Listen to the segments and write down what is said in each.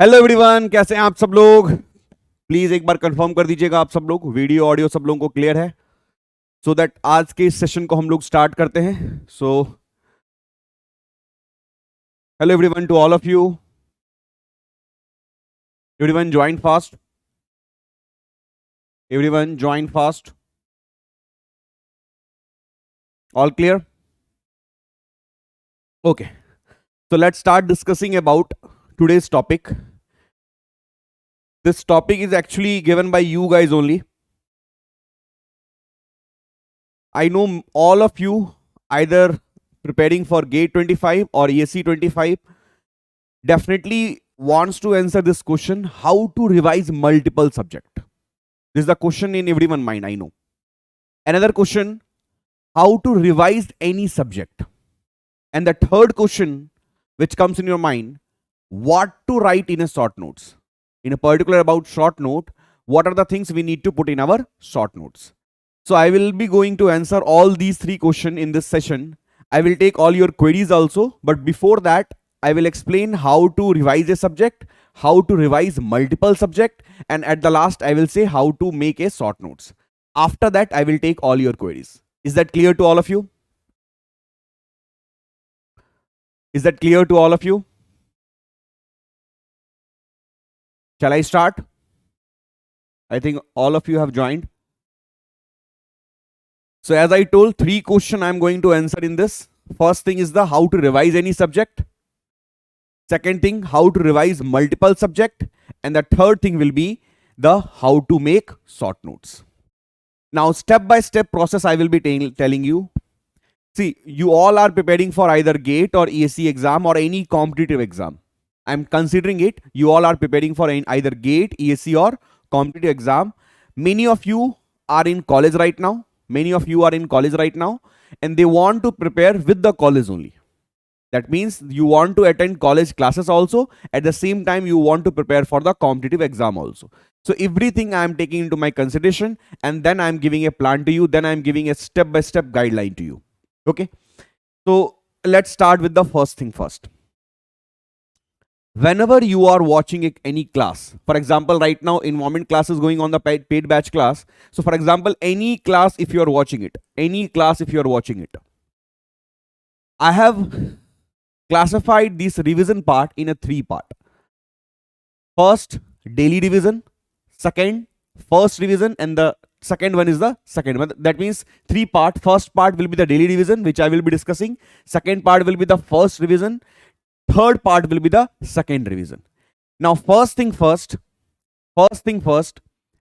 Hello everyone, कैसे हैं आप सब लोग। प्लीज एक बार कंफर्म कर दीजिएगा आप सब लोग, वीडियो ऑडियो सब लोगों को क्लियर है, सो दैट आज के इस सेशन को हम लोग स्टार्ट करते हैं। So hello everyone to all of you. Everyone join fast, everyone join fast. All clear? Okay, so let's start discussing about today's topic. This topic is actually given by you guys only. I know all of you either preparing for GATE 25 or ESE 25 definitely wants to answer this question: how to revise multiple subject. This is the question in everyone's mind, I know. Another question: how to revise any subject. And the third question which comes in your mind: what to write in a short notes. In a particular about short note, what are the things we need to put in our short notes. So I will be going to answer all these three questions in this session. I will take all your queries also, but before that I will explain how to revise a subject, how to revise multiple subject, and at the last I will say how to make a short notes. After that I will take all your queries. Is that clear to all of you? Is that clear to all of you? Shall I start? I think all of you have joined. So as I told, three questions I am going to answer in this. First thing is the how to revise any subject. Second thing, how to revise multiple subject. And the third thing will be the how to make short notes. Now step by step process I will be telling you. See, you all are preparing for either GATE or ESE exam or any competitive exam. I am considering it. You all are preparing for either GATE, ESE or competitive exam. Many of you are in college right now. Many of you are in college right now and they want to prepare with the college only. That means you want to attend college classes also. At the same time, you want to prepare for the competitive exam also. So everything I am taking into my consideration and then I am giving a plan to you. Then I am giving a step-by-step guideline to you. Okay. So let's start with the first thing first. Whenever you are watching any class, for example, right now environment class is going on the paid batch class. So for example, any class if you are watching it, I have classified this revision part in a three part. First, daily revision. Second, first revision, and the second one is the second one. That means three part. First part will be the daily revision, which I will be discussing. Second part will be the first revision. Third part will be the second revision. Now first thing first,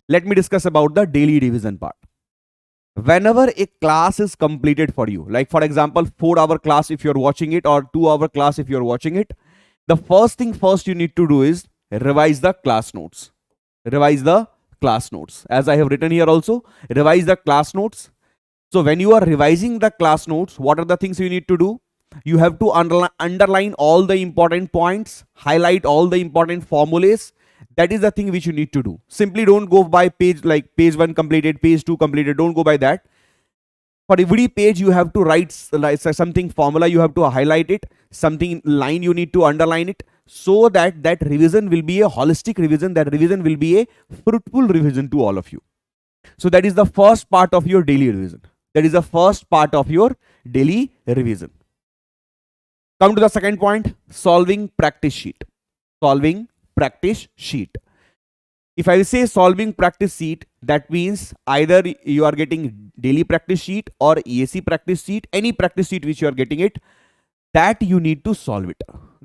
let me discuss about the daily revision part. Whenever a class is completed for you, like for example 4-hour class if you're watching it or 2-hour class if you're watching it, the first thing first you need to do is revise the class notes. Revise the class notes. As I have written here also, revise the class notes. So when you are revising the class notes, what are the things you need to do? You have to underline all the important points, highlight all the important formulas. That is the thing which you need to do. Simply don't go by page, like page 1 completed, page 2 completed. Don't go by that. For every page you have to write something formula, you have to highlight it, something line you need to underline it, so that that revision will be a holistic revision. That revision will be a fruitful revision to all of you. So that is the first part of your daily revision. That is the first part of your daily revision. Come to the second point, solving practice sheet. Solving practice sheet. If I say solving practice sheet, that means either you are getting daily practice sheet or ESE practice sheet, any practice sheet which you are getting it, that you need to solve it.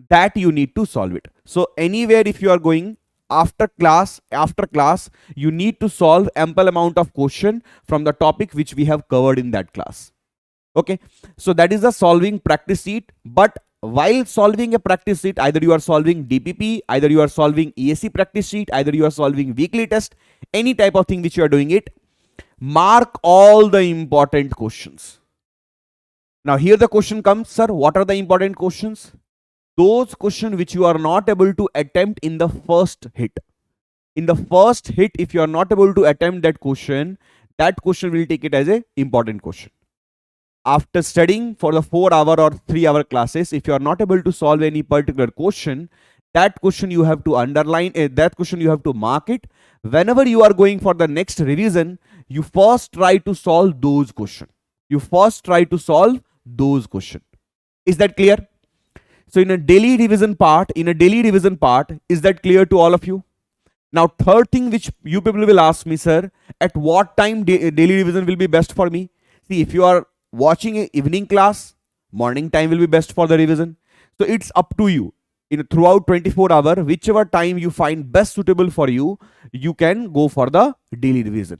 That you need to solve it. So anywhere if you are going after class, you need to solve ample amount of question from the topic which we have covered in that class. Okay, so that is the solving practice sheet. But while solving a practice sheet, either you are solving DPP, either you are solving ESE practice sheet, either you are solving weekly test, any type of thing which you are doing it, mark all the important questions. Now here the question comes, sir, what are the important questions? Those questions which you are not able to attempt in the first hit. In the first hit, if you are not able to attempt that question will take it as a important question. After studying for the 4-hour or 3-hour classes, if you are not able to solve any particular question, That question you have to underline, that question you have to mark it. Whenever you are going for the next revision, you first try to solve those questions. You first try to solve those questions. Is that clear? So in a daily revision part, is that clear to all of you? Now, third thing which you people will ask me, sir, at what time daily revision will be best for me? See, if you are watching an evening class, morning time will be best for the revision. So it's up to you. Throughout 24 hours, whichever time you find best suitable for you, you can go for the daily revision.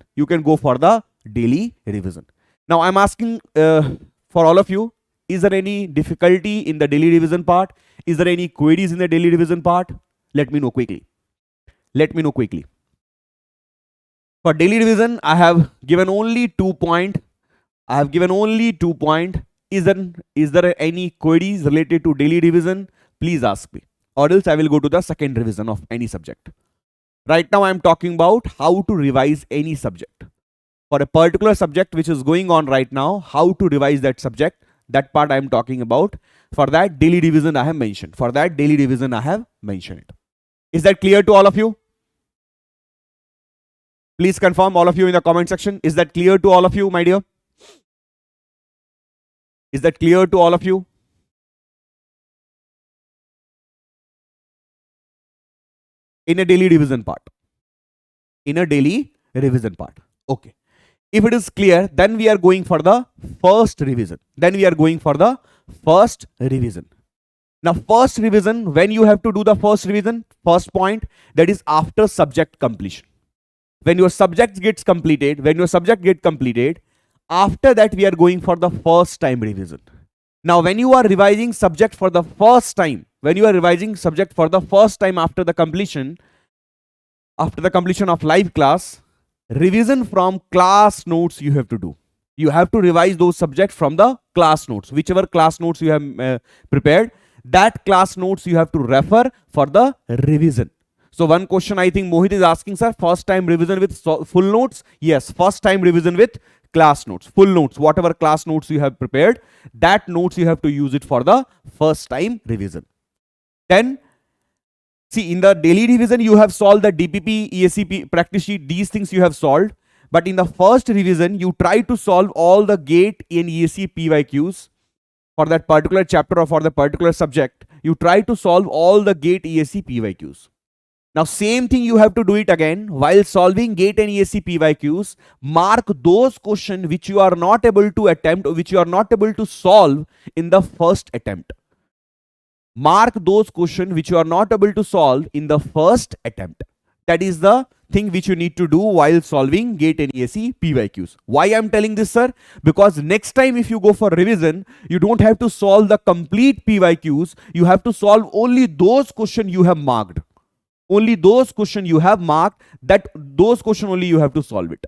Now, I'm asking for all of you, is there any difficulty in the daily revision part? Is there any queries in the daily revision part? Let me know quickly. For daily revision, I have given only 2 points. Is there any queries related to daily revision? Please ask me, or else I will go to the second revision of any subject. Right now I am talking about how to revise any subject. For a particular subject which is going on right now, how to revise that subject, that part I am talking about. For that daily revision I have mentioned. Is that clear to all of you? Please confirm, all of you, in the comment section. Is that clear to all of you, my dear? Is that clear to all of you? In a daily revision part. Okay. If it is clear, then we are going for the first revision. Now, first revision, when you have to do the first revision, first point, that is after subject completion. When your subject gets completed, after that we are going for the first time revision. Now, when you are revising subject for the first time, after the completion of live class, revision from class notes you have to do. You have to revise those subjects from the class notes. Whichever class notes you have prepared, that class notes you have to refer for the revision. So one question I think Mohit is asking, sir, first time revision with full notes? Yes, first time revision with class notes, full notes, whatever class notes you have prepared, that notes you have to use it for the first time revision. Then, see, in the daily revision, you have solved the DPP, ESCP, practice sheet, these things you have solved. But in the first revision, you try to solve all the GATE and ESC PYQs for that particular chapter or for the particular subject. You try to solve all the GATE, ESC PYQs. Now, same thing you have to do it again. While solving GATE and ESC PYQs, mark those questions which you are not able to attempt or which you are not able to solve in the first attempt. Mark those questions which you are not able to solve in the first attempt. That is the thing which you need to do while solving GATE and ESC PYQs. Why I am telling this, sir? Because next time if you go for revision, you don't have to solve the complete PYQs. You have to solve only those questions you have marked. Only those questions you have marked, those questions only you have to solve it.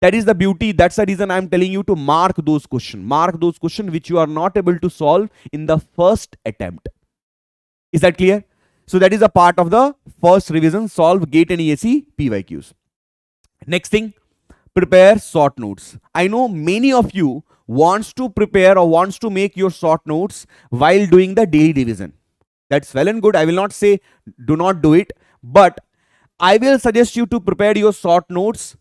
That is the beauty. That's the reason I am telling you to mark those questions. Mark those questions which you are not able to solve in the first attempt. Is that clear? So that is a part of the first revision, solve GATE and ESC PYQs. Next thing, prepare short notes. I know many of you wants to prepare or wants to make your short notes while doing the daily revision. That's well and good. I will not say do not do it, but I will suggest you to prepare your short notes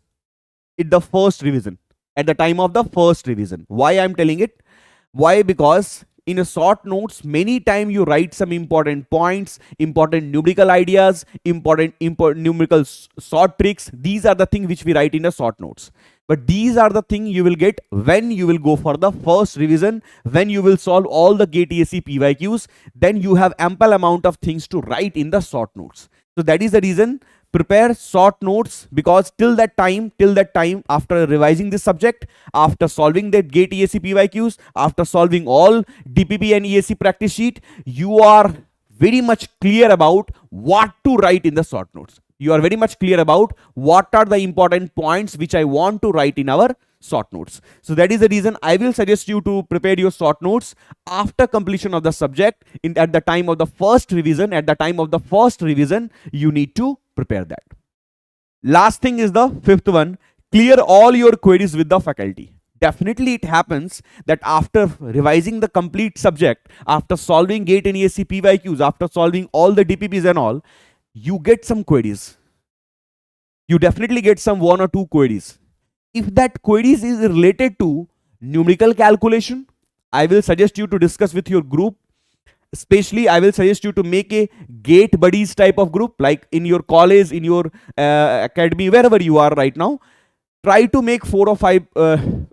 at the first revision, at the time of the first revision. Why I am telling it? Why? Because in a short notes, many times you write some important points, important numerical ideas, important numerical short tricks. These are the things which we write in the short notes. But these are the things you will get when you will go for the first revision, when you will solve all the GATE ESC PYQs, then you have ample amount of things to write in the short notes. So that is the reason, prepare short notes, because till that time, after revising this subject, after solving the GATE ESC PYQs, after solving all DPP and ESC practice sheet, you are very much clear about what to write in the short notes. You are very much clear about what are the important points which I want to write in our short notes. So that is the reason I will suggest you to prepare your short notes after completion of the subject. At the time of the first revision, you need to prepare that. Last thing is the fifth one, clear all your queries with the faculty. Definitely it happens that after revising the complete subject, after solving GATE and ESC PYQs, after solving all the DPPs and all, you get some queries. You definitely get some 1 or 2 queries. If that queries is related to numerical calculation, I will suggest you to discuss with your group. Especially, I will suggest you to make a GATE buddies type of group, like in your college, in your academy, wherever you are right now. Try to make 4 or 5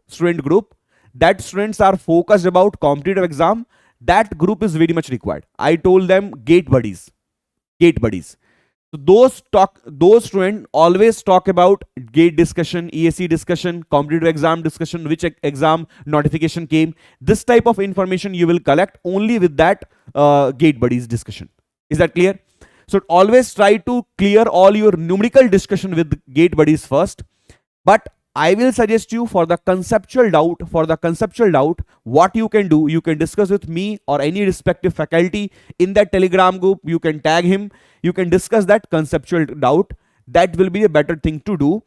student group. That students are focused about competitive exam. That group is very much required. I told them GATE buddies. GATE buddies. So those students always talk about GATE discussion, ESC discussion, competitive exam discussion, which exam notification came. This type of information you will collect only with that GATE buddies discussion. Is that clear? So always try to clear all your numerical discussion with GATE buddies first. But I will suggest you for the conceptual doubt, what you can do, you can discuss with me or any respective faculty in that Telegram group. You can tag him. You can discuss that conceptual doubt. That will be a better thing to do.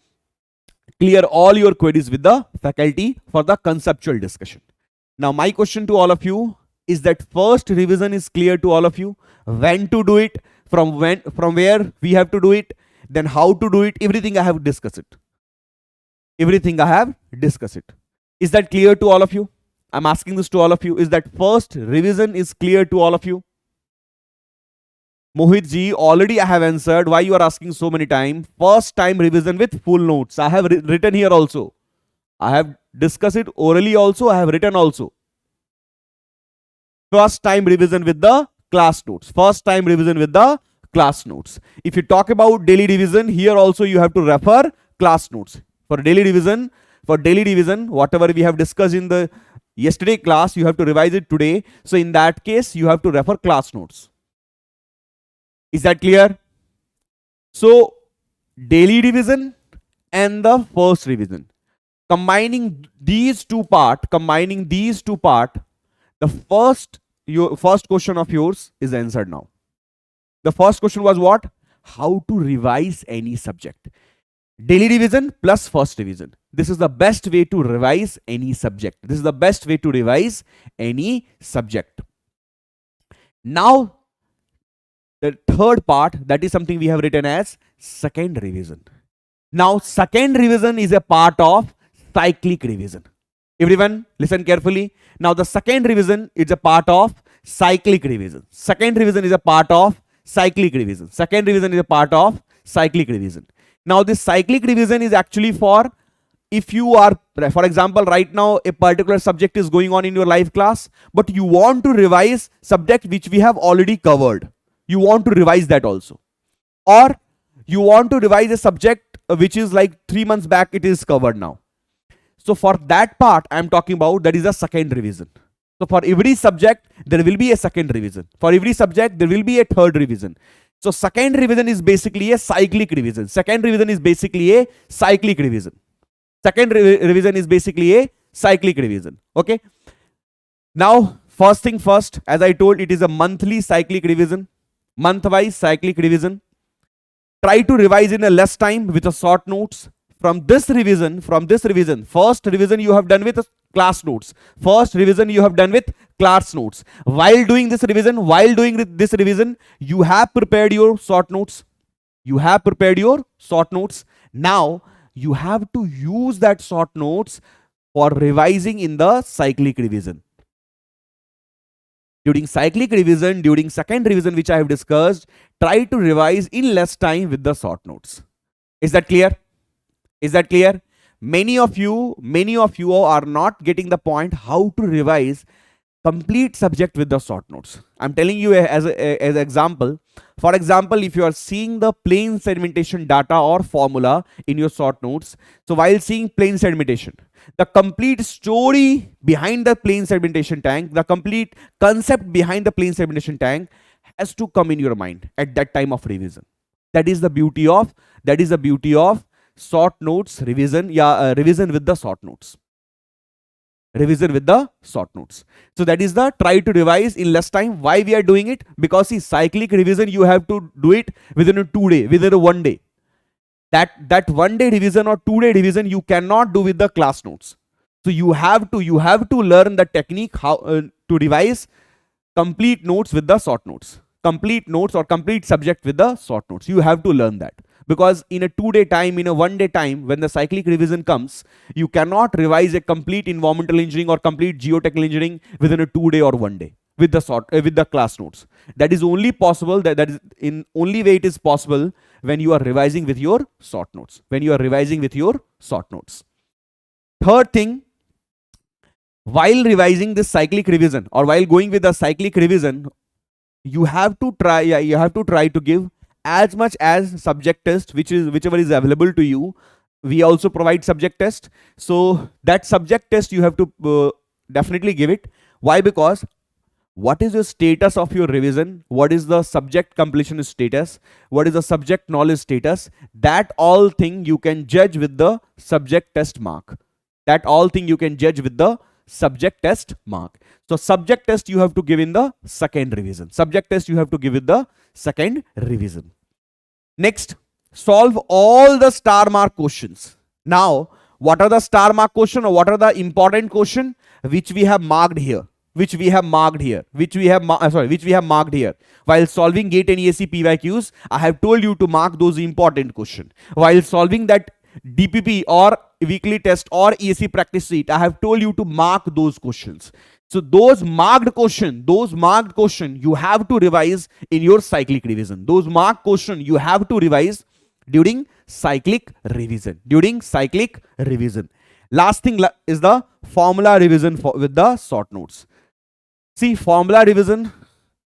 Clear all your queries with the faculty for the conceptual discussion. Now, my question to all of you is that first revision is clear to all of you. When to do it, from where we have to do it, then how to do it. Everything I have discussed it. Everything I have discussed it. Is that clear to all of you? I'm asking this to all of you. Is that first revision is clear to all of you? Mohit ji, already I have answered. Why you are asking so many times? First time revision with full notes. I have written here also. I have discussed it orally also. I have written also. First time revision with the class notes. First time revision with the class notes. If you talk about daily revision, here also you have to refer class notes. For daily revision, whatever we have discussed in the yesterday class, you have to revise it today. So in that case, you have to refer class notes. Is that clear? So daily revision and the first revision, combining these two part, your first question of yours is answered now. The first question was what? How to revise any subject. Daily revision plus first revision. This is the best way to revise any subject. This is the best way to revise any subject. Now, the third part, that is something we have written as second revision. Now, second revision is a part of cyclic revision. Everyone, listen carefully. Now, the second revision is a part of cyclic revision. Second revision is a part of cyclic revision. Second revision is a part of cyclic revision. Now, this cyclic revision is actually for if you are, for example, right now a particular subject is going on in your live class, but you want to revise subject which we have already covered. You want to revise that also. Or you want to revise a subject which is like 3 months back, it is covered now. So for that part I am talking about, that is a second revision. So for every subject, there will be a second revision. For every subject, there will be a third revision. So second revision is basically a cyclic revision. Second revision is basically a cyclic revision. Second revision is basically a cyclic revision. Okay. Now, first thing first, as I told, it is a monthly cyclic revision. Month-wise cyclic revision. Try to revise in a less time with a short notes. From this revision, first revision you have done with class notes. First revision you have done with class notes. While doing this revision, you have prepared your short notes. Now, you have to use that short notes for revising in the cyclic revision. During cyclic revision, during second revision which I have discussed, try to revise in less time with the short notes. Is that clear? Is that clear? Many of you are not getting the point how to revise complete subject with the short notes. I'm telling you as an example. For example, if you are seeing the plane sedimentation data or formula in your short notes, so while seeing plane sedimentation, the complete story behind the plane sedimentation tank, the complete concept behind the plane sedimentation tank has to come in your mind at that time of revision. That is the beauty of short notes revision. Revision with the short notes. So that is the try to revise in less time. Why we are doing it? Because see, cyclic revision you have to do it within a 2 day, within a 1 day. That 1 day revision or 2 day revision you cannot do with the class notes. So you have to learn the technique how to revise complete notes with the short notes, complete notes or complete subject with the short notes. You have to learn that, because in a 2-day time, in a 1-day time, when the cyclic revision comes, you cannot revise a complete environmental engineering or complete geotechnical engineering within a 2-day or 1 day with the class notes. That is only possible, that is in only way it is possible when you are revising with your short notes, when you are revising with your short notes. Third thing, while revising this cyclic revision or while going with the cyclic revision, you have to try to give as much as subject test, whichever is available to you. We also provide subject test, so that subject test you have to definitely give it. Why? Because what is the status of your revision, what is the subject completion status, what is the subject knowledge status, that all thing you can judge with the subject test mark. That all thing you can judge with the subject test mark. So subject test you have to give in the second revision. Subject test you have to give in the second revision. Next, solve all the star mark questions. Now, what are the star mark question, or what are the important question which we have marked here? Which we have marked here. Which we have marked here. While solving GATE and ESE PYQs, I have told you to mark those important question. While solving that DPP or weekly test or ESE practice sheet, I have told you to mark those questions. So those marked question you have to revise in your cyclic revision. Those marked question you have to revise during cyclic revision. Last thing is the formula revision with the short notes. See, formula revision,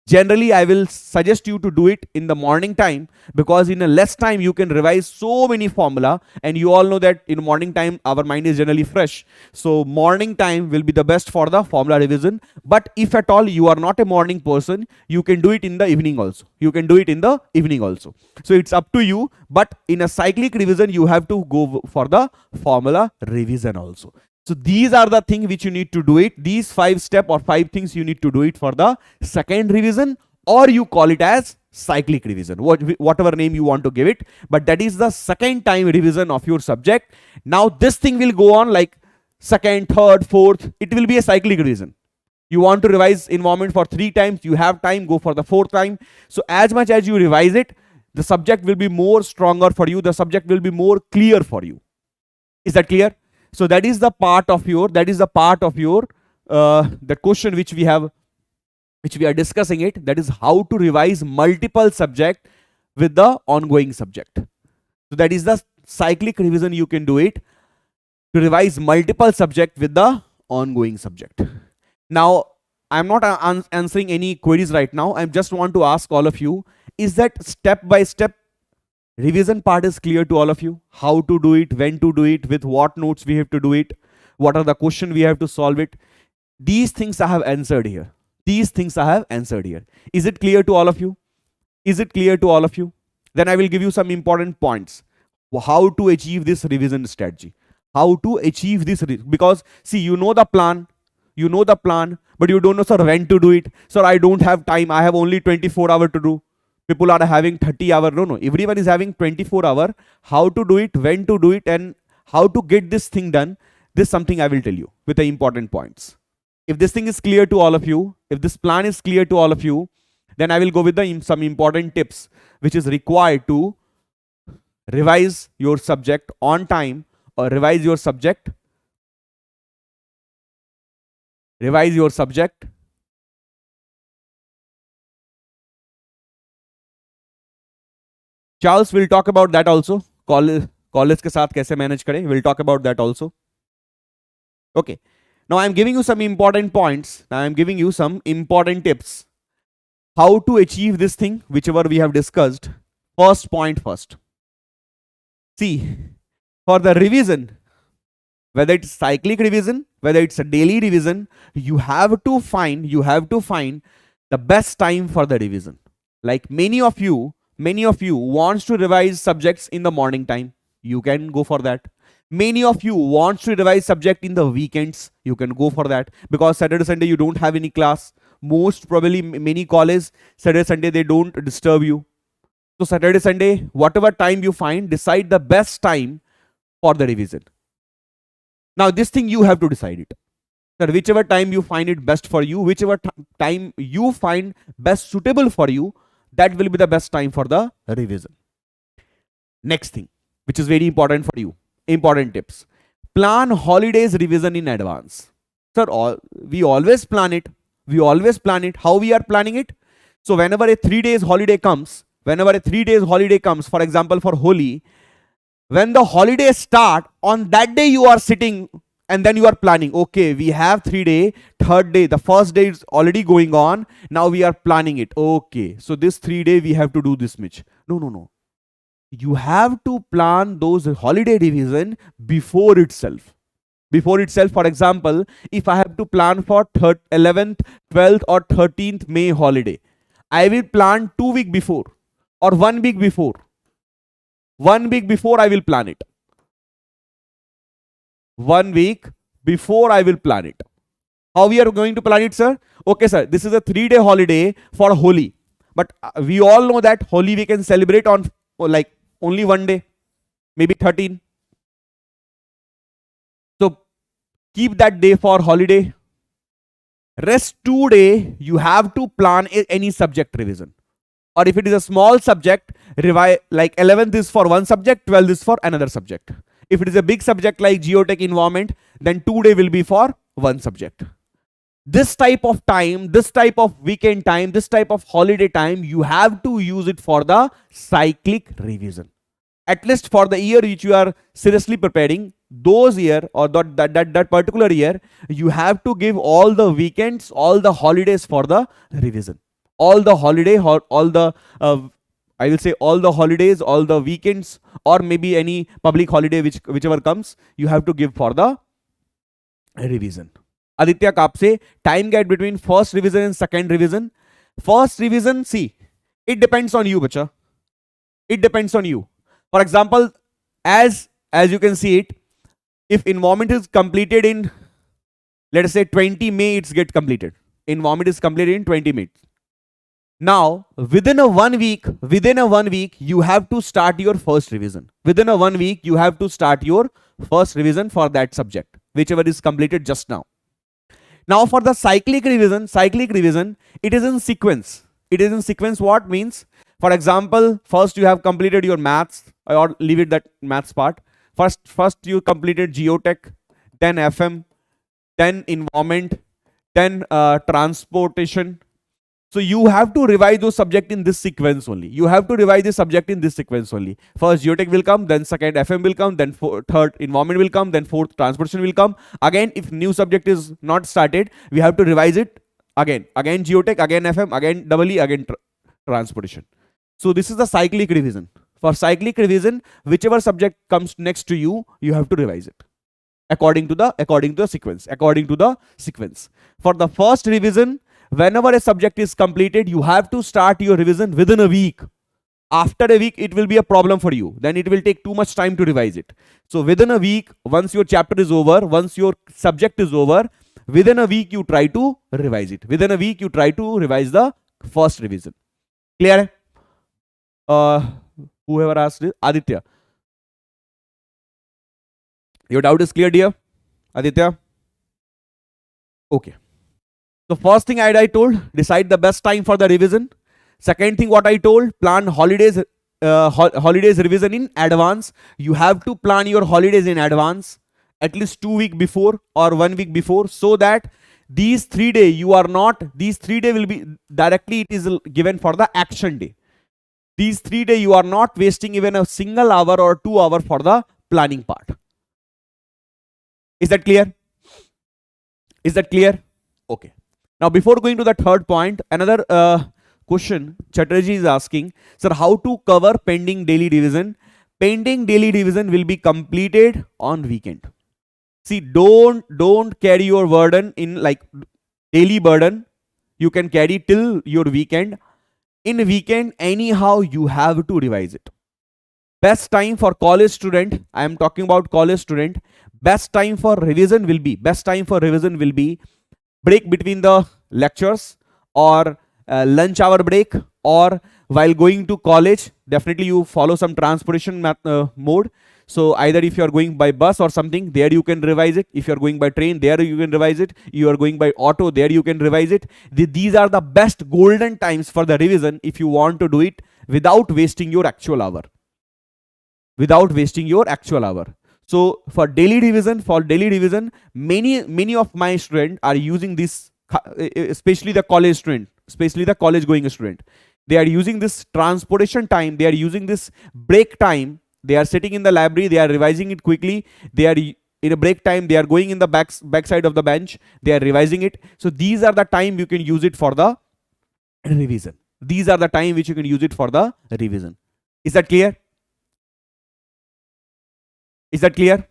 generally I will suggest you to do it in the morning time, because in a less time you can revise so many formula, and you all know that in morning time our mind is generally fresh. So morning time will be the best for the formula revision. But if at all you are not a morning person, you can do it in the evening also. So it's up to you. But in a cyclic revision you have to go for the formula revision also. So these are the things which you need to do it. These 5 steps or 5 things you need to do it for the second revision, or you call it as cyclic revision, whatever name you want to give it. But that is the second time revision of your subject. Now this thing will go on like second, third, fourth. It will be a cyclic revision. You want to revise environment for 3 times, you have time, go for the 4th time. So as much as you revise it, the subject will be more stronger for you. The subject will be more clear for you. Is that clear? So that is the part of your, the question which we are discussing it. That is how to revise multiple subject with the ongoing subject. So that is the cyclic revision you can do it, to revise multiple subject with the ongoing subject. Now, I'm not answering any queries right now. I just want to ask all of you, is that step by step revision part is clear to all of you? How to do it, when to do it, with what notes we have to do it, what are the questions we have to solve it? These things I have answered here. Is it clear to all of you? Then I will give you some important points. How to achieve this revision strategy. Because see, you know the plan, but you don't know, sir, when to do it. Sir, I don't have time. I have only 24 hours to do. People are having 30 hours. No. Everyone is having 24 hours. How to do it, when to do it, and how to get this thing done. This is something I will tell you with the important points. If this thing is clear to all of you, if this plan is clear to all of you, then I will go with some important tips which is required to revise your subject on time, or revise your subject Charles will talk about that also. College के साथ कैसे manage करें, we'll talk about that also. Okay. Now I'm giving you some important points. Now I'm giving you some important tips. How to achieve this thing, whichever we have discussed. First point first. See, for the revision, whether it's cyclic revision, whether it's a daily revision, you have to find the best time for the revision. Like many of you wants to revise subjects in the morning time. You can go for that. Many of you wants to revise subject in the weekends. You can go for that, because Saturday, Sunday you don't have any class. Most probably many colleges, Saturday, Sunday they don't disturb you. So Saturday, Sunday, whatever time you find, decide the best time for the revision. Now this thing you have to decide it. Sir, whichever time you find it best for you, whichever time you find best suitable for you, that will be the best time for the revision. Next thing, which is very important for you, important tips. Plan holidays revision in advance. Sir, we always plan it. We always plan it. How we are planning it? So whenever a 3 days holiday comes, for example, for Holi, when the holidays start, on that day you are sitting and then you are planning, okay, we have 3 days, third day, the first day is already going on. Now we are planning it. Okay, so this 3 days we have to do this much. No. You have to plan those holiday revision before itself. For example, if I have to plan for 11th, 12th or 13th May holiday, I will plan 2 weeks before or 1 week before. 1 week before I will plan it. 1 week before I will plan it. How we are going to plan it, sir? Okay, sir, this is a 3-day holiday for Holi. But we all know that Holi we can celebrate on like only 1 day, maybe 13. So keep that day for holiday. Rest 2 days, you have to plan any subject revision. Or if it is a small subject, revise, like 11th is for one subject, 12th is for another subject. If it is a big subject like geotech environment, then 2 days will be for one subject. This type of time, this type of weekend time, this type of holiday time, you have to use it for the cyclic revision. At least for the year which you are seriously preparing, those year or that particular year, you have to give all the weekends, all the holidays for the revision. All the holiday, all the I will say all the holidays, all the weekends, or maybe any public holiday whichever comes, you have to give for the revision. Aditya Kapse, time gap between first revision and second revision. First revision, see, it depends on you, bacha. It depends on you. For example, as you can see it, if environment is completed in, let us say 20 May, it's get completed. Environment is completed in 20 May. Now, within a 1 week, you have to start your first revision. Within a 1 week, you have to start your first revision for that subject, whichever is completed just now. Now, for the cyclic revision, it is in sequence. It is in sequence. What means? For example, first you have completed your maths, or leave it that maths part. First you completed geotech, then FM, then environment, then transportation. So you have to revise those subjects in this sequence only. First geotech will come, then second FM will come, then third environment will come, then fourth transportation will come. Again, if new subject is not started, we have to revise it again. Again geotech, again FM, again EE, again transportation. So this is the cyclic revision. For cyclic revision, whichever subject comes next to you, you have to revise it according to the sequence. For the first revision, whenever a subject is completed, you have to start your revision within a week. After a week, it will be a problem for you. Then it will take too much time to revise it. So within a week, once your chapter is over, once your subject is over, within a week you try to revise it. Within a week you try to revise the first revision. Clear? Whoever asked this, Aditya. Your doubt is clear, dear? Aditya? Okay. So first thing I told, decide the best time for the revision. Second thing what I told, plan holidays revision in advance. You have to plan your holidays in advance, at least 2 weeks before or 1 week before, so that these 3 days will be directly, it is given for the action day. These 3 days you are not wasting even a single hour or 2 hours for the planning part. Is that clear? Okay. Now, before going to the third point, another question Chatterjee is asking, sir, how to cover pending daily revision? Pending daily revision will be completed on weekend. See, don't carry your burden in like daily burden. You can carry till your weekend. In weekend, anyhow, you have to revise it. Best time for college student, I am talking about college student, best time for revision will be break between the lectures or lunch hour break, or while going to college. Definitely you follow some transportation mode. So either if you are going by bus or something, there you can revise it. If you are going by train, there you can revise it. You are going by auto, there you can revise it. These are the best golden times for the revision if you want to do it without wasting your actual hour. Without wasting your actual hour. So for daily revision, many of my students are using this, especially the college student, especially the college going student. They are using this transportation time, they are using this break time. They are sitting in the library, they are revising it quickly. They are in a break time, they are going in the back side of the bench, they are revising it. So these are the time you can use it for the revision. These are the time which you can use it for the revision. Is that clear? Is that clear?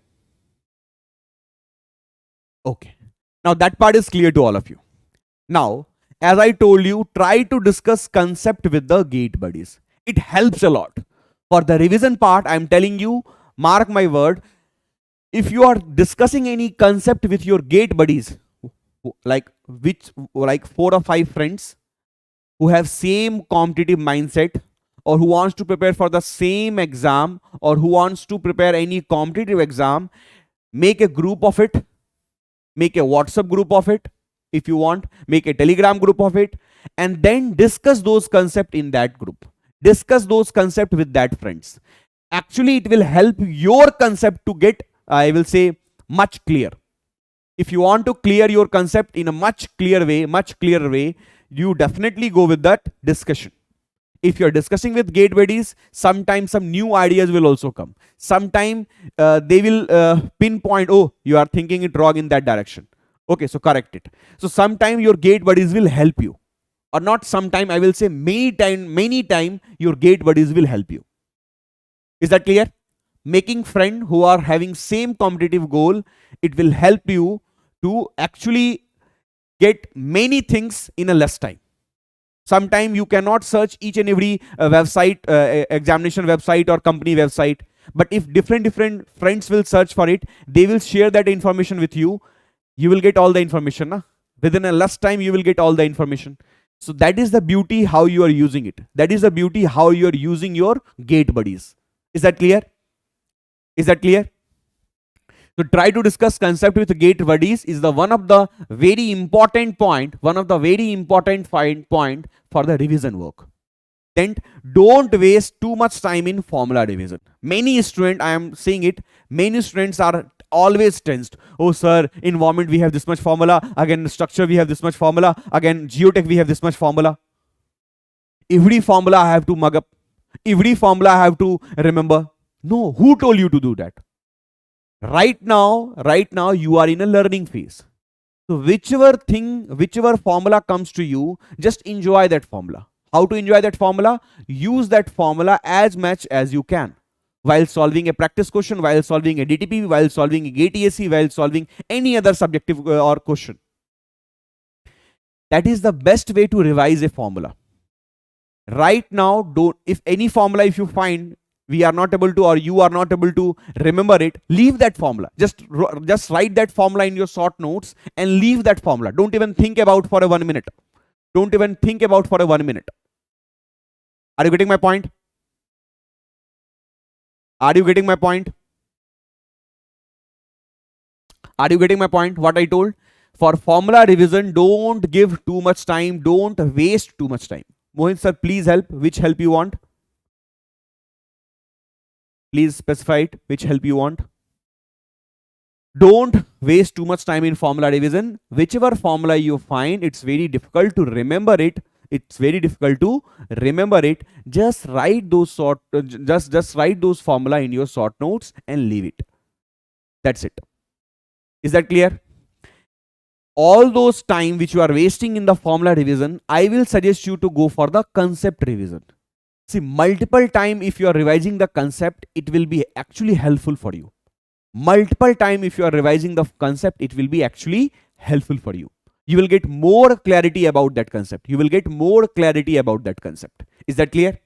Okay. Now that part is clear to all of you. Now, as I told you, try to discuss concept with the gate buddies. It helps a lot. For the revision part, I am telling you, mark my word, if you are discussing any concept with your gate buddies, like 4 or 5 friends who have same competitive mindset, or who wants to prepare for the same exam, or who wants to prepare any competitive exam, make a group of it, make a WhatsApp group of it. If you want, make a Telegram group of it, and then discuss those concepts in that group. Discuss those concepts with that friends. Actually, it will help your concept to get, I will say, much clear. If you want to clear your concept in a much clearer way, you definitely go with that discussion. If you're discussing with gate buddies, sometimes some new ideas will also come. Sometimes they will pinpoint, oh, you are thinking it wrong in that direction. Okay, so correct it. So sometimes your gate buddies will help you. Or not sometime, I will say many time your gate buddies will help you. Is that clear? Making friends who are having same competitive goal, it will help you to actually get many things in a less time. Sometimes you cannot search each and every website, examination website or company website. But if different friends will search for it, they will share that information with you. You will get all the information. Na? Within a less time, you will get all the information. So that is the beauty how you are using it. That is the beauty how you are using your gate buddies. Is that clear? Is that clear? So try to discuss concept with gate buddies is the one of the very important point, point for the revision work. Then don't waste too much time in formula revision. Many students, I am saying it, many students are always tensed. Oh sir, in environment we have this much formula, again structure we have this much formula, again geotech we have this much formula. Every formula I have to mug up, every formula I have to remember. No, who told you to do that? Right now you are in a learning phase. So whichever formula comes to you, just enjoy that formula. How to enjoy that formula? Use that formula as much as you can. While solving a practice question, while solving a DTP, while solving a GATE, while solving any other subjective or question. That is the best way to revise a formula. Right now, if any formula, if you find we are not able to, or you are not able to remember it, leave that formula. Just write that formula in your short notes and leave that formula. Don't even think about for a 1 minute. Don't even think about for a 1 minute. Are you getting my point? Are you getting my point? Are you getting my point? What I told? For formula revision, don't give too much time. Don't waste too much time. Mohit sir, please help. Which help you want? Please specify it. Which help you want? Don't waste too much time in formula revision. Whichever formula you find, it's very difficult to remember it. It's very difficult to remember it. Just write those just write those formula in your short notes and leave it. That's it. Is that clear? All those time which you are wasting in the formula revision, I will suggest you to go for the concept revision. See, multiple time if you are revising the concept, it will be actually helpful for you. Multiple time if you are revising the concept, it will be actually helpful for you. You will get more clarity about that concept. You will get more clarity about that concept. Is that clear?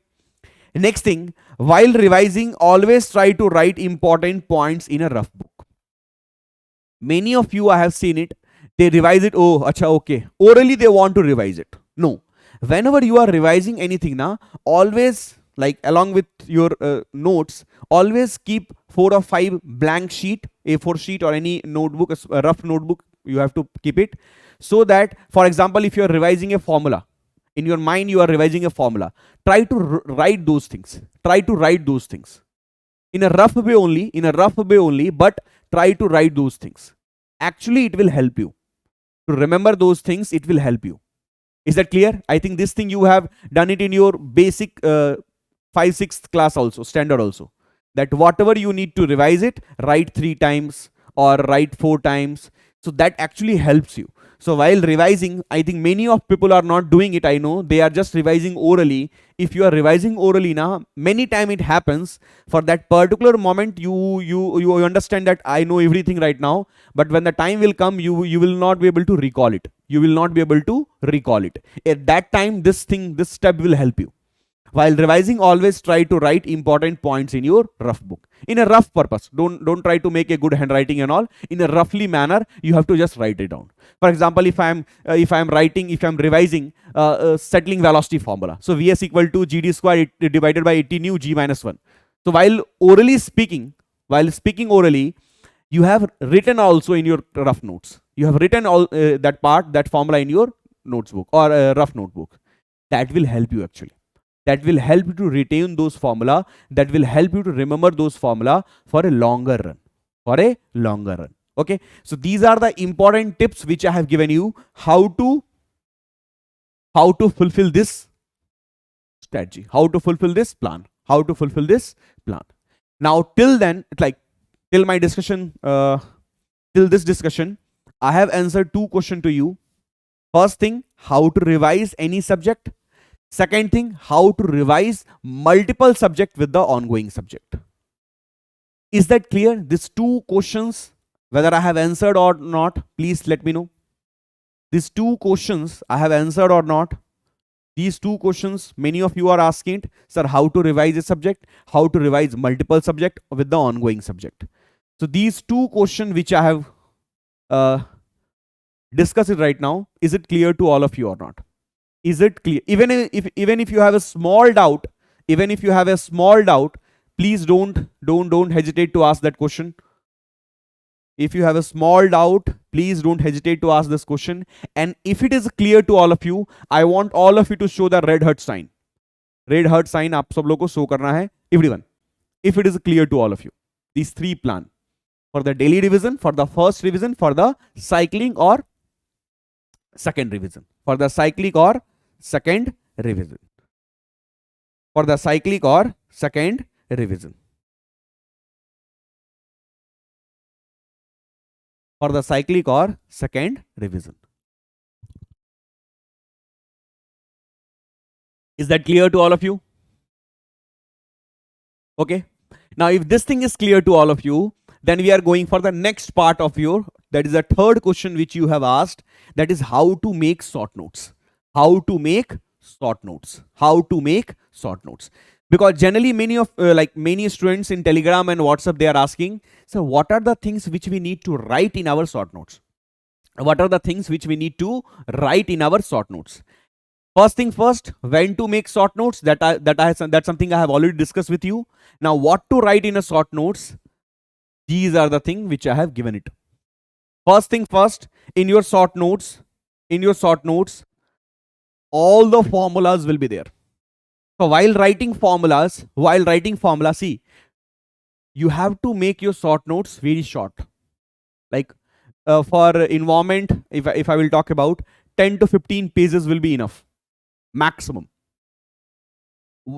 Next thing, while revising, always try to write important points in a rough book. Many of you, I have seen it, they revise it, oh, acha, okay. Orally, they want to revise it. No. Whenever you are revising anything, always like along with your notes, always keep 4 or 5 blank sheet, A4 sheet or any notebook, a rough notebook, you have to keep it, so that, for example, if you are revising a formula, in your mind you are revising a formula, try to write those things. Try to write those things in a rough way only, but try to write those things. Actually, it will help you to remember those things. It will help you. Is that clear? I think this thing you have done it in your basic 5th-6th class also, standard also, that whatever you need to revise it, write 3 times or write 4 times. So that actually helps you. So while revising, I think many of people are not doing it. I know they are just revising orally. If you are revising orally now, many time it happens for that particular moment you understand that I know everything right now, but when the time will come, you will not be able to recall it. You will not be able to recall it. At that time, this step will help you. While revising, always try to write important points in your rough book. In a rough purpose. Don't try to make a good handwriting and all. In a roughly manner, you have to just write it down. For example, if I'm revising settling velocity formula. So Vs equal to GD square divided by 80 nu G minus 1. So while speaking orally, you have written also in your rough notes. You have written all that formula in your notebook or rough notebook. That will help you actually. That will help you to retain those formula. That will help you to remember those formula for a longer run. Okay. So these are the important tips which I have given you, how to fulfill this strategy, how to fulfill this plan. Now till then, till my discussion, till this discussion, I have answered 2 questions to you. First thing, how to revise any subject. Second thing, how to revise multiple subject with the ongoing subject. Is that clear? These 2 questions, whether I have answered or not, please let me know. These 2 questions I have answered or not. These 2 questions, many of you are asking, sir, how to revise a subject, how to revise multiple subject with the ongoing subject. So these 2 questions which I have discussed it right now, is it clear to all of you or not? Is it clear? Even if you have a small doubt, please don't hesitate to ask that question. If you have a small doubt, please don't hesitate to ask this question. And if it is clear to all of you, I want all of you to show the red heart sign. Red heart sign आप सब लोगों को show करना है, everyone. If it is clear to all of you, these 3 plan for the daily revision, for the first revision, for the cycling or second revision, for the cyclic or second revision, for the cyclic or second revision, for the cyclic or second revision. Is that clear to all of you? Okay. Now, if this thing is clear to all of you, then we are going for the next part of your, that is the third question which you have asked, that is how to make short notes. How to make short notes. Because generally many students in Telegram and WhatsApp, they are asking, so what are the things which we need to write in our short notes? What are the things which we need to write in our short notes? First thing first, when to make short notes, that's something I have already discussed with you. Now what to write in a short notes? These are the things which I have given it. First thing first, in your short notes, all the formulas will be there. So while writing formulas, see, you have to make your short notes very short. Like for environment, if I will talk about, 10 to 15 pages will be enough, maximum.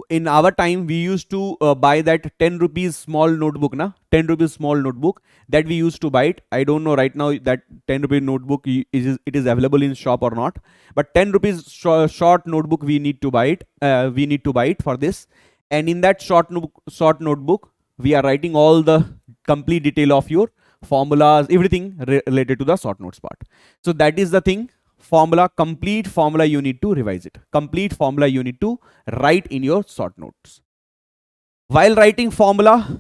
In our time, we used to buy that 10 rupees small notebook, 10 rupees small notebook that we used to buy it. I don't know right now that 10 rupees notebook it is available in shop or not. But 10 rupees short notebook we need to buy it. We need to buy it for this. And in that short notebook, we are writing all the complete detail of your formulas, everything related to the short notes part. So that is the thing. Complete formula you need to revise it. Complete formula you need to write in your short notes. While writing formula,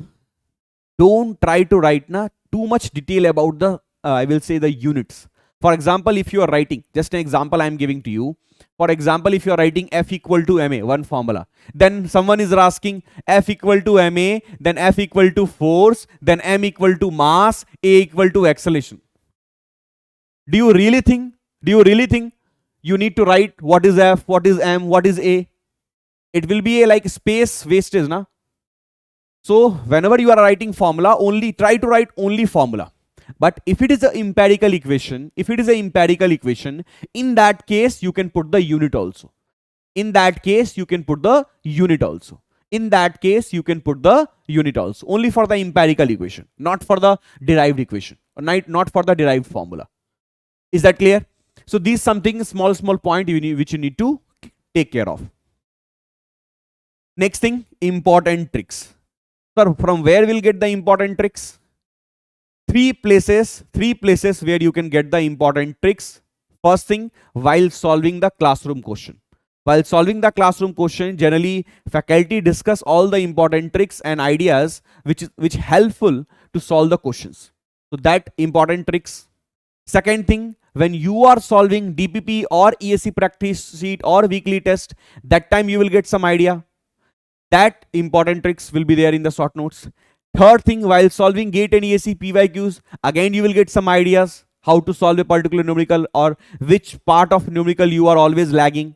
don't try to write too much detail about the I will say the units. For example, if you are writing, just an example I am giving to you. For example, if you are writing F equal to ma, one formula, then someone is asking F equal to ma, then F equal to force, then m equal to mass, a equal to acceleration. Do you really think you need to write what is F, what is m, what is a? It will be a like space wastage, na? So whenever you are writing formula, only try to write only formula. But if it is an empirical equation, in that case you can put the unit also. In that case you can put the unit also. Only for the empirical equation, not for the derived equation, or not for the derived formula. Is that clear? So these something small point which you need to take care of. Next thing, important tricks. So from where we'll get the important tricks? Three places where you can get the important tricks. First thing, while solving the classroom question. Generally faculty discuss all the important tricks and ideas which helpful to solve the questions. So that important tricks. Second thing, when you are solving DPP or ESC practice sheet or weekly test, that time you will get some idea. That important tricks will be there in the short notes. Third thing, while solving GATE and ESC PYQs, again you will get some ideas how to solve a particular numerical, or which part of numerical you are always lagging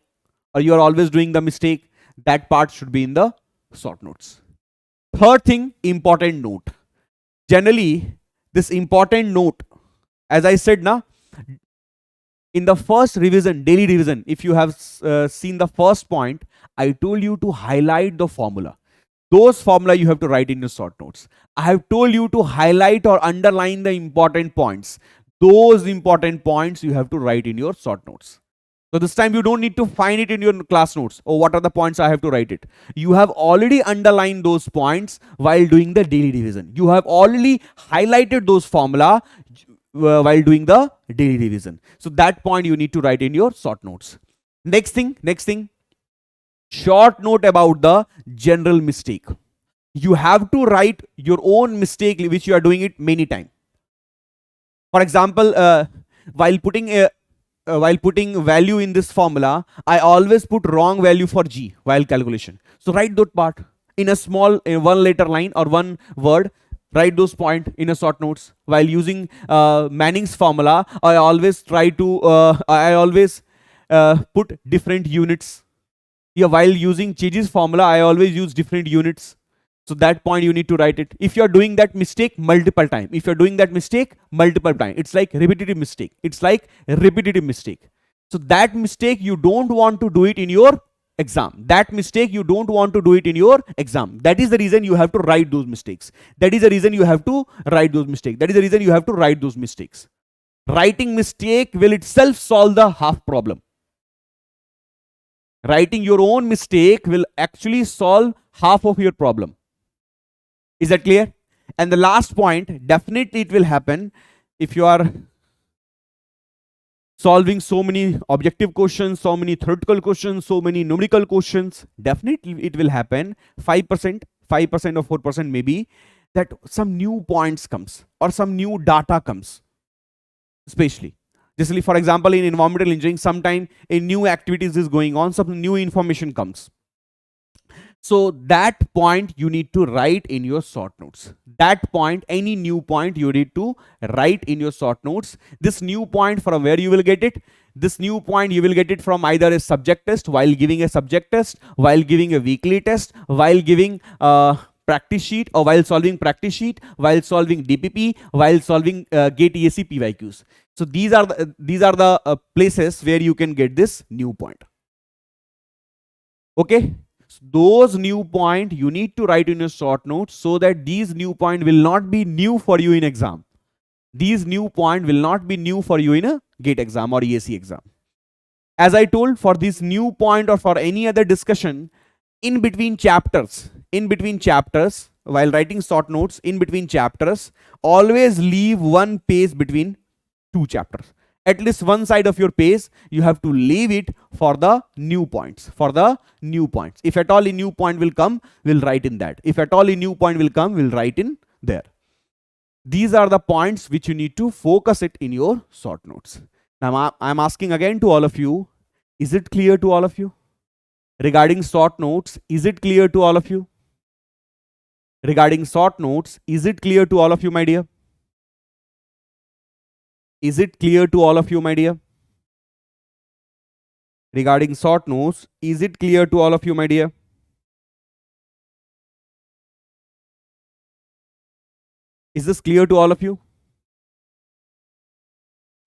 or you are always doing the mistake. That part should be in the short notes. Third thing, important note. Generally, this important note, as I said now, in the first revision, daily revision, if you have seen the first point, I told you to highlight the formula. Those formula you have to write in your short notes. I have told you to highlight or underline the important points. Those important points you have to write in your short notes. So this time you don't need to find it in your class notes. Oh, what are the points I have to write it? You have already underlined those points while doing the daily revision. You have already highlighted those formula while doing the daily revision. So that point you need to write in your short notes. Next thing, short note about the general mistake. You have to write your own mistake which you are doing it many times. For example, while putting value in this formula, I always put wrong value for G while calculation. So write that part in a small one letter line or one word. Write those points in a short notes. While using Manning's formula, I always try to put different units. Yeah, while using 𝐂𝐸's formula, I always use different units. So that point you need to write it. If you are doing that mistake multiple times, it's like repetitive mistake. So that mistake you don't want to do it in your exam. That is the reason you have to write those mistakes. Writing mistake will itself solve the half problem. Writing your own mistake will actually solve half of your problem. Is that clear? And the last point, definitely it will happen if you are solving so many objective questions, so many theoretical questions, so many numerical questions. Definitely it will happen 5% or 4% maybe, that some new points comes or some new data comes. Especially for example, in environmental engineering, sometime a new activities is going on, some new information comes. So that point you need to write in your short notes. That point, any new point you need to write in your short notes. This new point, from where you will get it? This new point you will get it from either a subject test, while giving a subject test, while giving a weekly test, while giving practice sheet, or while solving practice sheet, while solving DPP, while solving GATE ESC PYQs. So these are the places where you can get this new point. Okay. Those new point you need to write in your short notes, so that these new point will not be new for you in exam. These new point will not be new for you in a GATE exam or ESC exam. As I told, for this new point or for any other discussion, in between chapters, while writing short notes, in between chapters, always leave one page between two chapters. At least one side of your page you have to leave it for the new points. If at all a new point will come, we'll write in that. If at all a new point will come, we'll write in there. These are the points which you need to focus it in your short notes. Now I'm asking again to all of you, is it clear to all of you? Regarding short notes, is it clear to all of you? Regarding short notes, is it clear to all of you, my dear? Is it clear to all of you, my dear? Regarding short notes, is it clear to all of you, my dear? Is this clear to all of you?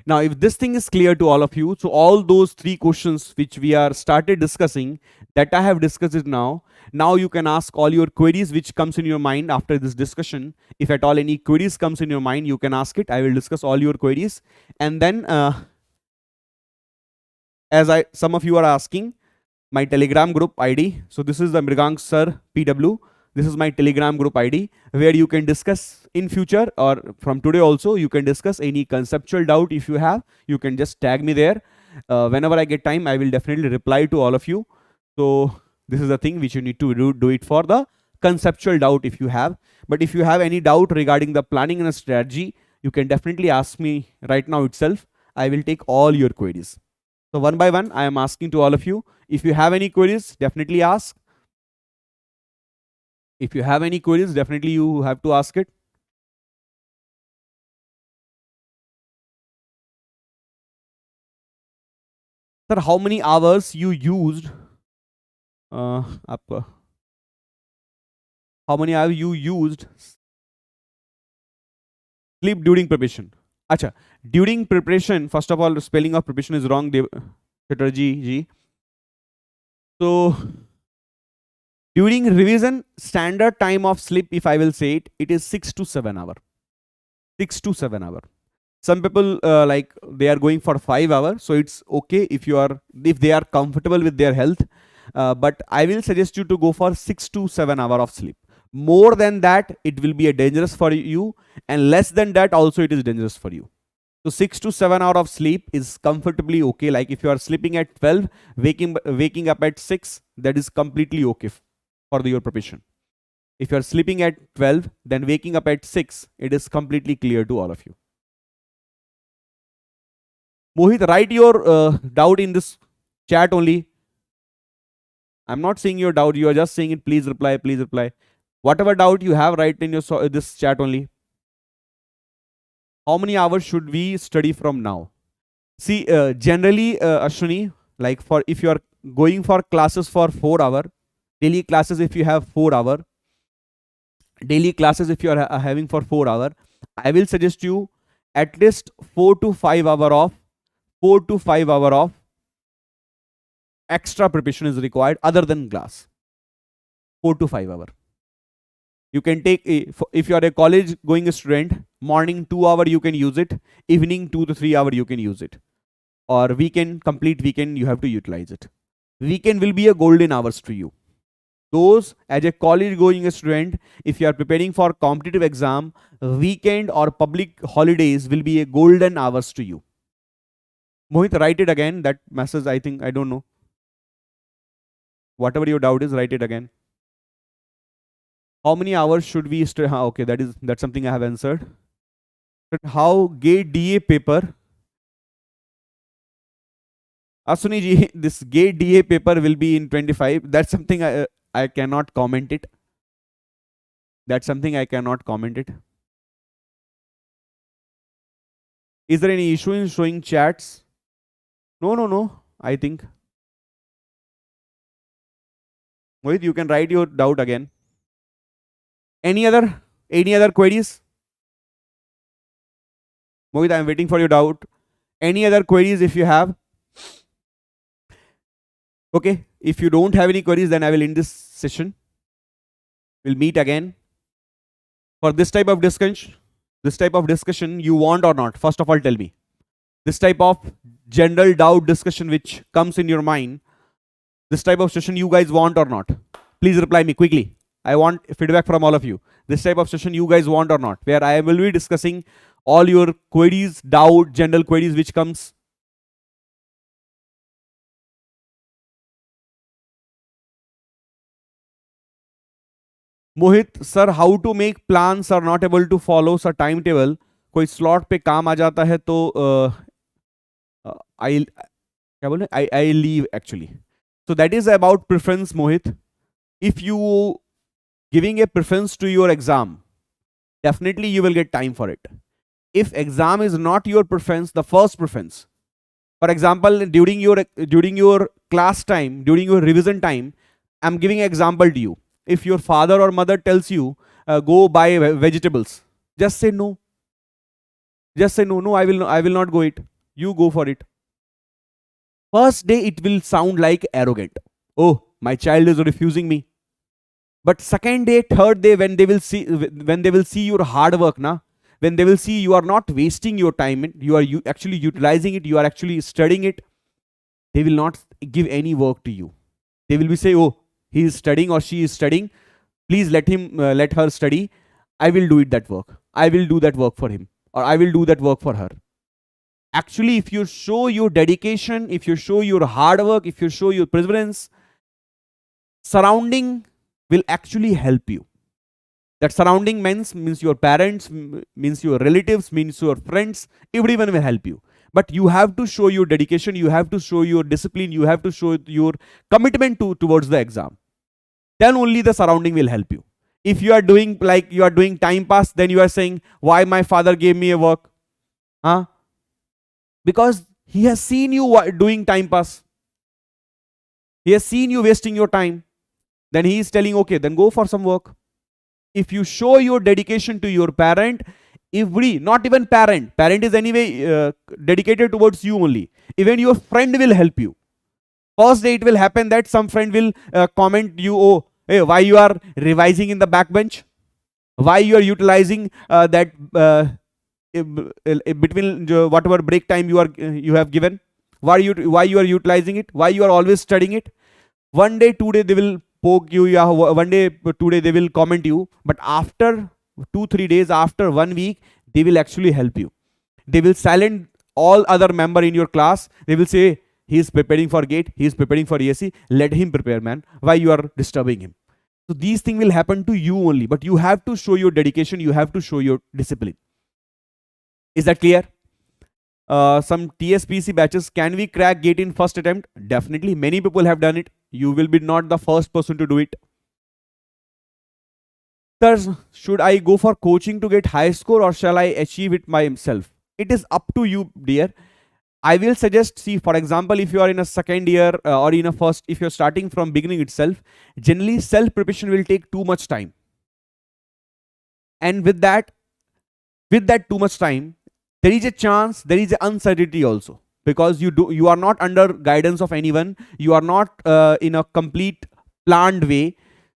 Now, if this thing is clear to all of you, so all those 3 questions which we are started discussing, that I have discussed it now you can ask all your queries which comes in your mind after this discussion. If at all any queries comes in your mind, you can ask it. I will discuss all your queries. And then, as some of you are asking, my Telegram group ID. So this is the Mrigank Sir PW. This is my Telegram group ID, where you can discuss in future or from today also, you can discuss any conceptual doubt. If you have, you can just tag me there. Whenever I get time, I will definitely reply to all of you. So this is the thing which you need to do it for the conceptual doubt if you have. But if you have any doubt regarding the planning and strategy, you can definitely ask me right now itself. I will take all your queries. So one by one, I am asking to all of you. If you have any queries, definitely ask. If you have any queries, definitely you have to ask it. Sir, how many hours you used? How many hours you used sleep during preparation? Acha, during preparation, first of all, the spelling of preparation is wrong, Chatterjee ji. So, during revision, standard time of sleep, if I will say it, it is 6 to 7 hours. 6 to 7 hours. Some people like they are going for 5 hours, so it's okay if they are comfortable with their health. But I will suggest you to go for 6 to 7 hours of sleep. More than that, it will be dangerous for you, and less than that also it is dangerous for you. So 6 to 7 hours of sleep is comfortably okay. Like if you are sleeping at 12, waking up at 6, that is completely okay for your preparation. If you are sleeping at 12, then waking up at 6, it is completely clear to all of you. Mohit, write your doubt in this chat only. I'm not saying your doubt. You are just saying it. Please reply. Please reply. Whatever doubt you have, write in your this chat only. How many hours should we study from now? See, generally, Ashwini, like if you are going for classes for 4 hours, daily classes if you have 4 hours, daily classes if you are having for 4 hours, I will suggest you at least 4 to 5 hours of extra preparation is required other than class. 4 to 5 hours. You can take, if you are a college going student, morning 2 hours you can use it, evening 2 to 3 hours you can use it, or complete weekend you have to utilize it. Weekend will be a golden hours to you. Those as a college going student, if you are preparing for competitive exam, weekend or public holidays will be a golden hours to you. Mohit, write it again. That message, I think, I don't know. Whatever your doubt is, write it again. How many hours should we study? Okay, that's something I have answered. How GATE DA paper? Asuni ji, this GATE DA paper will be in 25. That's something I cannot comment it. That's something I cannot comment it. Is there any issue in showing chats? No. I think. Mohit, you can write your doubt again. Any other queries? Mohit, I am waiting for your doubt. Any other queries if you have? Okay, if you don't have any queries, then I will end this session. We'll meet again. For this type of discussion, you want or not? First of all, tell me. This type of general doubt discussion which comes in your mind, this type of session you guys want or not? Please reply me quickly. I want feedback from all of you. This type of session you guys want or not? Where I will be discussing all your queries, doubt, general queries which comes. Mohit sir, how to make plan sir, not able to follow sir time table. कोई slot पे काम आ जाता है तो I क्या बोले, I leave actually. So that is about preference, Mohit. If you giving a preference to your exam, definitely you will get time for it. If exam is not your preference, the first preference, for example, during your class time, during your revision time, I'm giving an example to you. If your father or mother tells you go buy vegetables, just say no. Just say no. No, I will not go it. You go for it. First day it will sound like arrogant. Oh, my child is refusing me. But second day, third day, when they will see your hard work, when they will see you are not wasting your time, you are actually utilizing it, you are actually studying it, they will not give any work to you. They will be say, oh, he is studying or she is studying. Please let her study. I will do that work. I will do that work for him, or I will do that work for her. Actually, if you show your dedication, if you show your hard work, if you show your perseverance, surrounding will actually help you. That surrounding means your parents, means your relatives, means your friends, everyone will help you. But you have to show your dedication, you have to show your discipline, you have to show your commitment towards the exam. Then only the surrounding will help you. If you are doing time pass, then you are saying, why my father gave me a work? Because he has seen you doing time pass. He has seen you wasting your time. Then he is telling, okay, then go for some work. If you show your dedication to your parent, not even parent is anyway dedicated towards you only. Even your friend will help you. First day it will happen that some friend will comment you, oh, hey, why you are revising in the back bench? Why you are utilizing that between whatever break time you have given? Why you are utilizing it? Why you are always studying it? One day, 2 day they will poke you, yeah, one day, 2 day they will comment you, but after 2-3 days, after 1 week, they will actually help you. They will silence all other member in your class. They will say, he is preparing for GATE, he is preparing for ESE, let him prepare, man. Why you are disturbing him? So these things will happen to you only, but you have to show your dedication, you have to show your discipline. Is that clear? Some TSPC batches, can we crack GATE in first attempt? Definitely, many people have done it. You will be not the first person to do it. Sir, should I go for coaching to get high score, or shall I achieve it myself? It is up to you, dear. I will suggest, see, for example, if you are in a second year or in a first, if you're starting from beginning itself, generally self-preparation will take too much time. And with that too much time, there is a chance, there is an uncertainty also, because you are not under guidance of anyone, you are not in a complete planned way.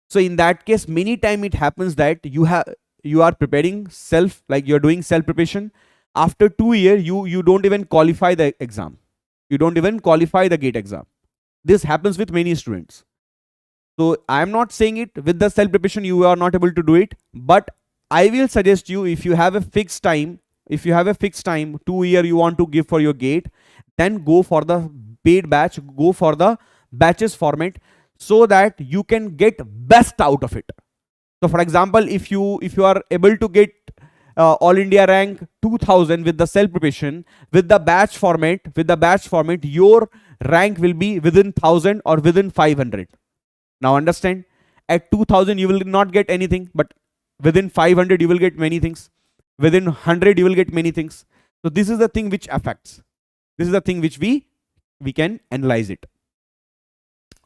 So in that case, many times it happens that you are preparing self, like you're doing self preparation. After 2 years, you don't even qualify the exam. You don't even qualify the GATE exam. This happens with many students. So I am not saying it with the self preparation you are not able to do it, but I will suggest you, if you have a fixed time, 2 years you want to give for your GATE, then go for the paid batch, go for the batches format, so that you can get best out of it. So for example, if you are able to get all India rank 2000 with the self preparation, with the batch format, your rank will be within 1000 or within 500. Now understand, at 2000 you will not get anything, but within 500 you will get many things. Within 100 you will get many things. So this is the thing which affects. This is the thing which we can analyze it.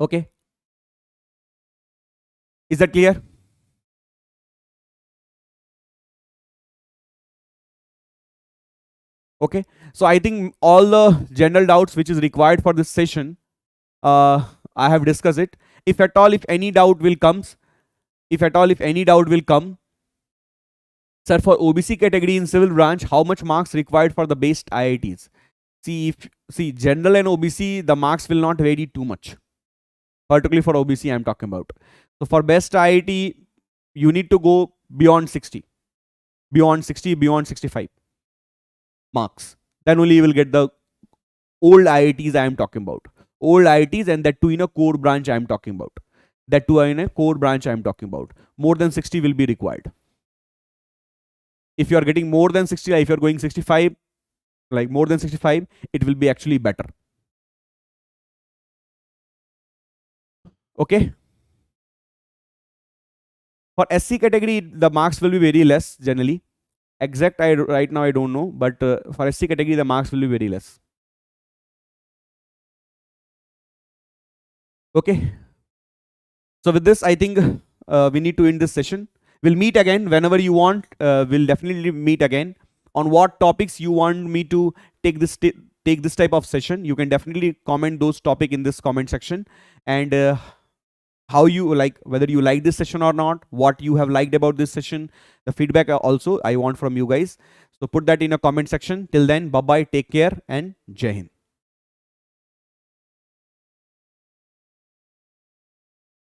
Okay. Is that clear? Okay. So I think all the general doubts which is required for this session, I have discussed it. If at all, if any doubt will come, sir, for OBC category in civil branch, how much marks required for the best IITs? See, general and OBC, the marks will not vary too much. Particularly for OBC, I'm talking about. So for best IIT, you need to go beyond 60, beyond 65 marks. Then only you will get the old IITs I am talking about. Old IITs, and that too in a core branch I am talking about. That too in a core branch I am talking about. More than 60 will be required. If you are getting more than 60, like if you are going 65, like more than 65, it will be actually better. Okay. For SC category, the marks will be very less generally. Exact, right now I don't know, but for SC category, the marks will be very less. Okay. So with this, I think we need to end this session. We'll meet again whenever you want. We'll definitely meet again. On what topics you want me to take this type of session, you can definitely comment those topics in this comment section. And how you like, whether you like this session or not, what you have liked about this session, the feedback also I want from you guys. So put that in a comment section. Till then, bye bye, take care, and Jai Hind.